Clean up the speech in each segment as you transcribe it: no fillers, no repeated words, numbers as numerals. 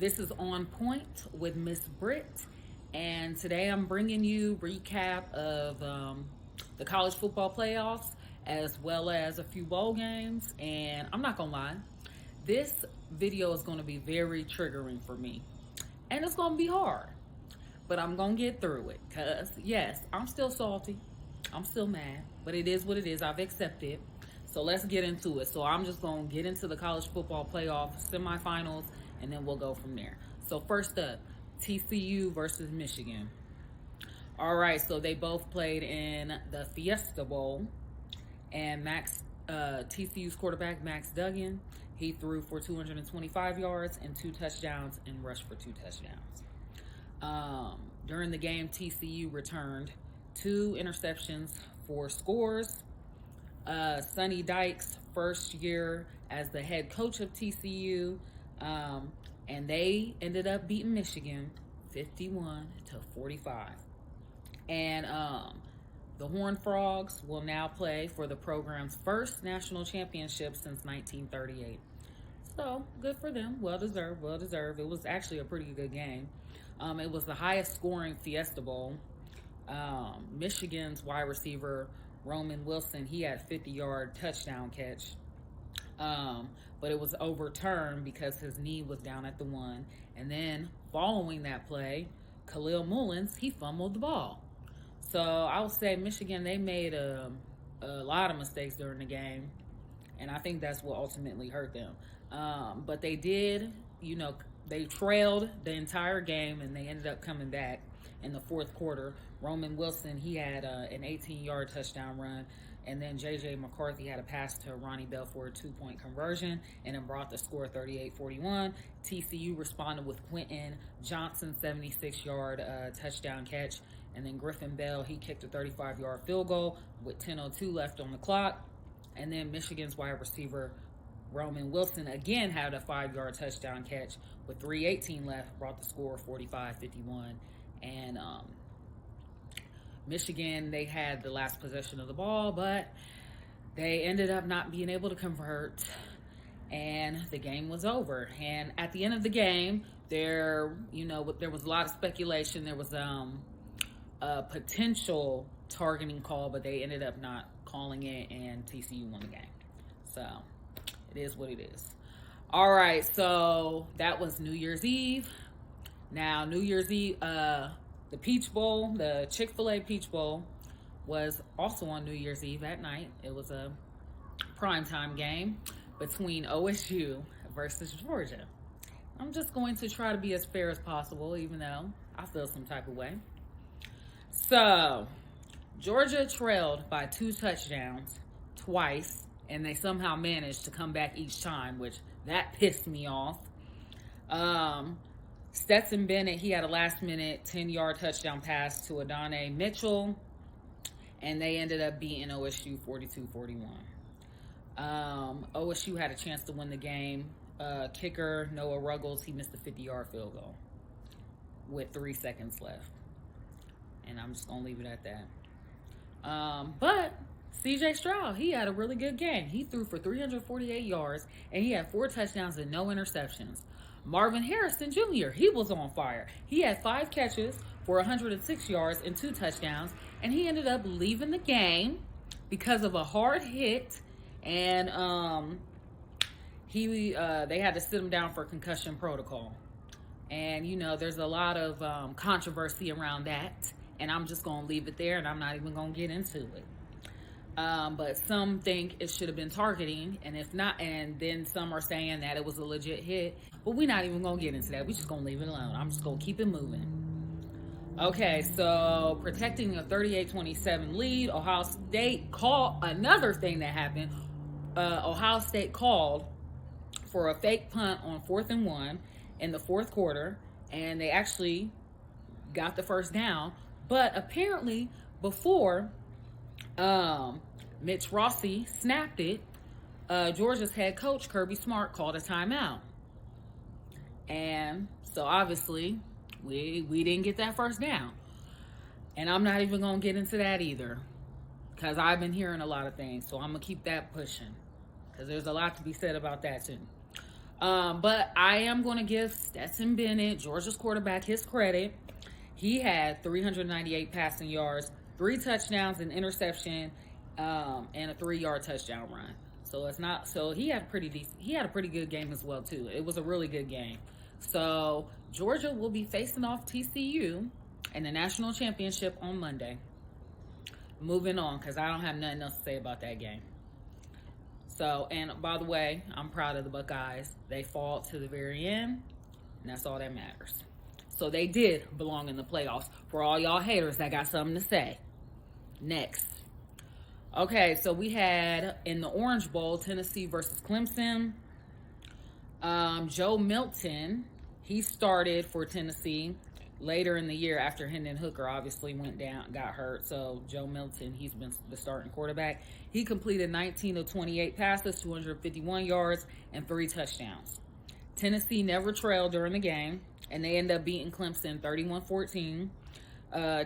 This is On Point with Miss Britt, and today I'm bringing you recap of the college football playoffs as well as a few bowl games. And I'm not gonna lie, this video is gonna be very triggering for me, and it's gonna be hard, but I'm gonna get through it. Cause yes, I'm still salty, I'm still mad, but it is what it is. I've accepted. So let's get into it. So I'm just going to get into the college football playoff semifinals, and then we'll go from there. So first up, TCU versus Michigan. All right, so they both played in the Fiesta Bowl, and TCU's quarterback, Max Duggan, he threw for 225 yards and 2 touchdowns and rushed for 2 touchdowns. During the game, TCU returned 2 interceptions for scores. Sonny Dykes' first year as the head coach of TCU, and they ended up beating Michigan 51-45. And the Horned Frogs will now play for the program's first national championship since 1938. So good for them. Well deserved. Well deserved. It was actually a pretty good game. It was the highest scoring Fiesta Bowl. Michigan's wide receiver Roman Wilson, he had a 50-yard touchdown catch, but it was overturned because his knee was down at the 1. And then following that play, Khalil Mullins, he fumbled the ball. So I would say Michigan, they made a lot of mistakes during the game, and I think that's what ultimately hurt them. But they did, they trailed the entire game, and they ended up coming back in the fourth quarter. Roman Wilson, he had an 18-yard touchdown run, and then J.J. McCarthy had a pass to Ronnie Bell for a 2-point conversion, and it brought the score 38-41. TCU responded with Quentin Johnson's 76-yard touchdown catch, and then Griffin Bell, he kicked a 35-yard field goal with 10:02 left on the clock, and then Michigan's wide receiver Roman Wilson again had a 5-yard touchdown catch with 3:18 left, brought the score 45-51. And Michigan, they had the last possession of the ball, but they ended up not being able to convert, and the game was over. And at the end of the game, there was a lot of speculation. There was a potential targeting call, but they ended up not calling it, and TCU won the game. So it is what it is. All right, so that was New Year's Eve. Now, New Year's Eve, the Peach Bowl, the Chick-fil-A Peach Bowl, was also on New Year's Eve at night. It was a primetime game between OSU versus Georgia. I'm just going to try to be as fair as possible, even though I feel some type of way. So, Georgia trailed by 2 touchdowns twice, and they somehow managed to come back each time, which that pissed me off. Stetson Bennett, he had a last-minute 10-yard touchdown pass to Adonai Mitchell, and they ended up beating OSU 42-41. OSU had a chance to win the game. Kicker Noah Ruggles, he missed a 50-yard field goal with 3 seconds left. And I'm just going to leave it at that. But C.J. Stroud, he had a really good game. He threw for 348 yards, and he had 4 touchdowns and no interceptions. Marvin Harrison Jr., he was on fire. He had 5 catches for 106 yards and 2 touchdowns, and he ended up leaving the game because of a hard hit, and they had to sit him down for concussion protocol. And, there's a lot of controversy around that, and I'm just going to leave it there, and I'm not even going to get into it. But some think it should have been targeting, and if not, and then some are saying that it was a legit hit. But we're not even going to get into that. We're just going to leave it alone. I'm just going to keep it moving. Okay, so protecting a 38-27 lead, Ohio State called another thing that happened. Ohio State called for a fake punt on 4th and 1 in the fourth quarter, and they actually got the first down. But apparently, before Mitch Rossi snapped it, Georgia's head coach Kirby Smart called a timeout. And so obviously we didn't get that first down. And I'm not even going to get into that either, because I've been hearing a lot of things. So I'm going to keep that pushing, because there's a lot to be said about that too. But I am going to give Stetson Bennett, Georgia's quarterback, his credit. He had 398 passing yards, 3 touchdowns, an interception, and a 3-yard touchdown run. So it's not. So he had a pretty decent. He had a pretty good game as well too. It was a really good game. So Georgia will be facing off TCU in the national championship on Monday. Moving on, because I don't have nothing else to say about that game. So, and by the way, I'm proud of the Buckeyes. They fought to the very end, and that's all that matters. So they did belong in the playoffs. For all y'all haters that got something to say. Next. Okay, so we had in the Orange Bowl, Tennessee versus Clemson. Joe Milton, he started for Tennessee later in the year after Hendon Hooker obviously went down, got hurt. So Joe Milton, he's been the starting quarterback. He completed 19 of 28 passes, 251 yards, and 3 touchdowns. Tennessee never trailed during the game, and they ended up beating Clemson 31-14.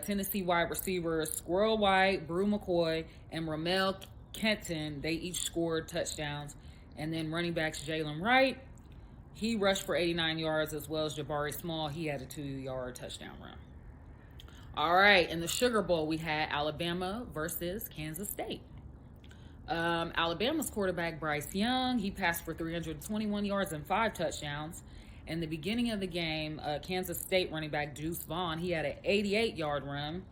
Tennessee wide receivers Squirrel White, Brew McCoy, and Ramel Kenton, they each scored touchdowns. And then running backs Jalen Wright, he rushed for 89 yards, as well as Jabari Small. He had a 2-yard touchdown run. All right, in the Sugar Bowl, we had Alabama versus Kansas State. Alabama's quarterback Bryce Young, he passed for 321 yards and 5 touchdowns. In the beginning of the game, Kansas State running back Deuce Vaughn, he had an 88-yard run.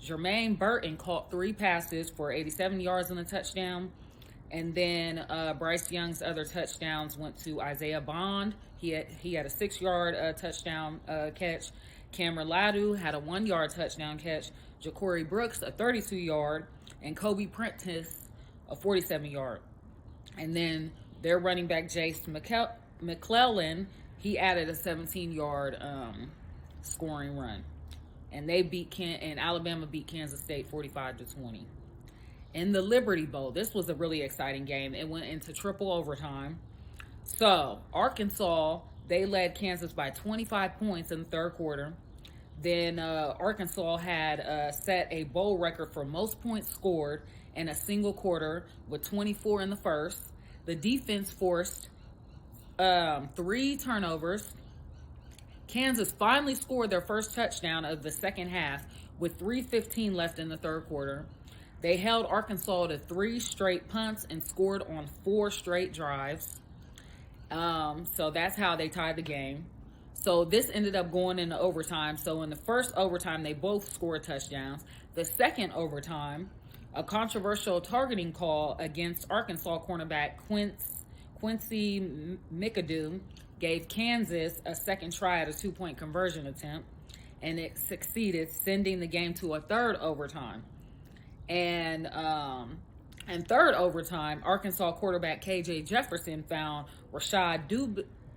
Jermaine Burton caught 3 passes for 87 yards and a touchdown. And then Bryce Young's other touchdowns went to Isaiah Bond. He had a 6-yard touchdown catch. Cameron Ladu had a 1-yard touchdown catch. Ja'Cory Brooks, a 32-yard. And Kobe Prentice, a 47-yard. And then their running back Jace McClellan, he added a 17-yard scoring run. And Alabama beat Kansas State 45-20. In the Liberty Bowl, this was a really exciting game. It went into triple overtime. So Arkansas, they led Kansas by 25 points in the third quarter. Then Arkansas had set a bowl record for most points scored in a single quarter with 24 in the first. The defense forced 3 turnovers. Kansas finally scored their first touchdown of the second half with 3:15 left in the third quarter. They held Arkansas to 3 straight punts and scored on 4 straight drives. So that's how they tied the game. So this ended up going into overtime. So in the first overtime, they both scored touchdowns. The second overtime, a controversial targeting call against Arkansas cornerback Quincy McAdoo gave Kansas a second try at a 2-point conversion attempt, and it succeeded, sending the game to a third overtime. And third overtime, Arkansas quarterback KJ Jefferson found Rashad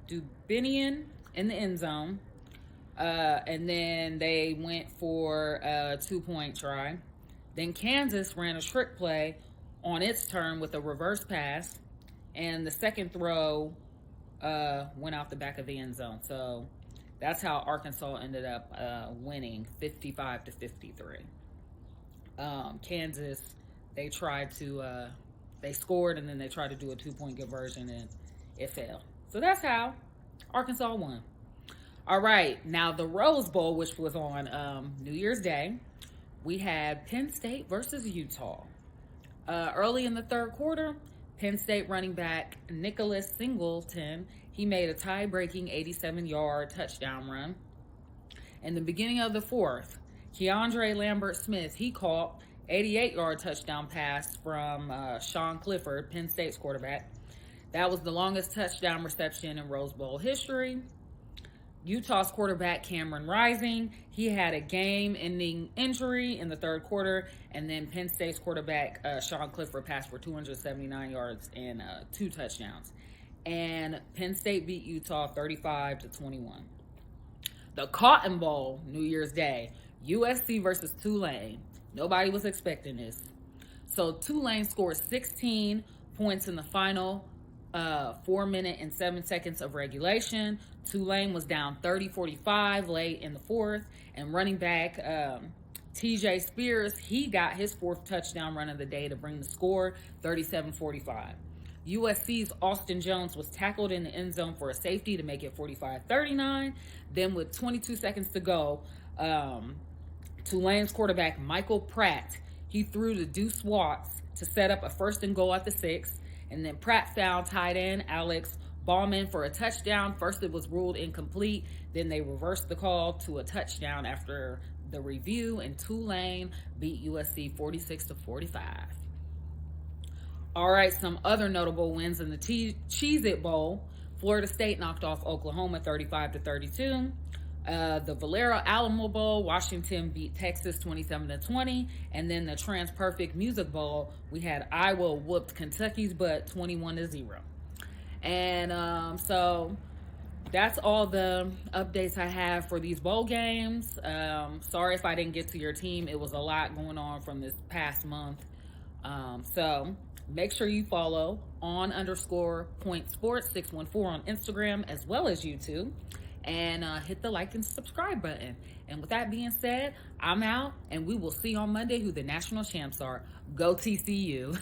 Dubinian in the end zone. And then they went for a 2-point try. Then Kansas ran a trick play on its turn with a reverse pass. And the second throw went out the back of the end zone. So that's how Arkansas ended up winning 55-53. Kansas, they scored, and then they tried to do a 2-point conversion, and it failed. So that's how Arkansas won. All right, now the Rose Bowl, which was on New Year's Day, we had Penn State versus Utah. Early in the third quarter, Penn State running back Nicholas Singleton, he made a tie-breaking 87-yard touchdown run. In the beginning of the fourth, Keandre Lambert-Smith, he caught 88-yard touchdown pass from Sean Clifford, Penn State's quarterback. That was the longest touchdown reception in Rose Bowl history. Utah's quarterback Cameron Rising, he had a game-ending injury in the third quarter, and then Penn State's quarterback Sean Clifford passed for 279 yards and 2 touchdowns. And Penn State beat Utah 35-21. The Cotton Bowl, New Year's Day, USC versus Tulane. Nobody was expecting this. So Tulane scored 16 points in the final 4 minutes and 7 seconds of regulation. Tulane was down 30-45 late in the fourth. And running back TJ Spears, he got his 4th touchdown run of the day to bring the score 37-45. USC's Austin Jones was tackled in the end zone for a safety to make it 45-39. Then with 22 seconds to go, Tulane's quarterback Michael Pratt, he threw to Deuce Watts to set up a first and goal at the 6. And then Pratt found tight end Alex Ballman for a touchdown. First it was ruled incomplete. Then they reversed the call to a touchdown after the review, and Tulane beat USC 46-45. All right, some other notable wins in the Cheez-It Bowl. Florida State knocked off Oklahoma 35-32. The Valero Alamo Bowl, Washington beat Texas 27-20. And then the Trans-Perfect Music Bowl, we had Iowa whooped Kentucky's butt 21-0. And so that's all the updates I have for these bowl games. Sorry if I didn't get to your team. It was a lot going on from this past month. So make sure you follow on_point sports614 on Instagram as well as YouTube. And hit the like and subscribe button. And with that being said, I'm out, and we will see on Monday who the national champs are. Go TCU.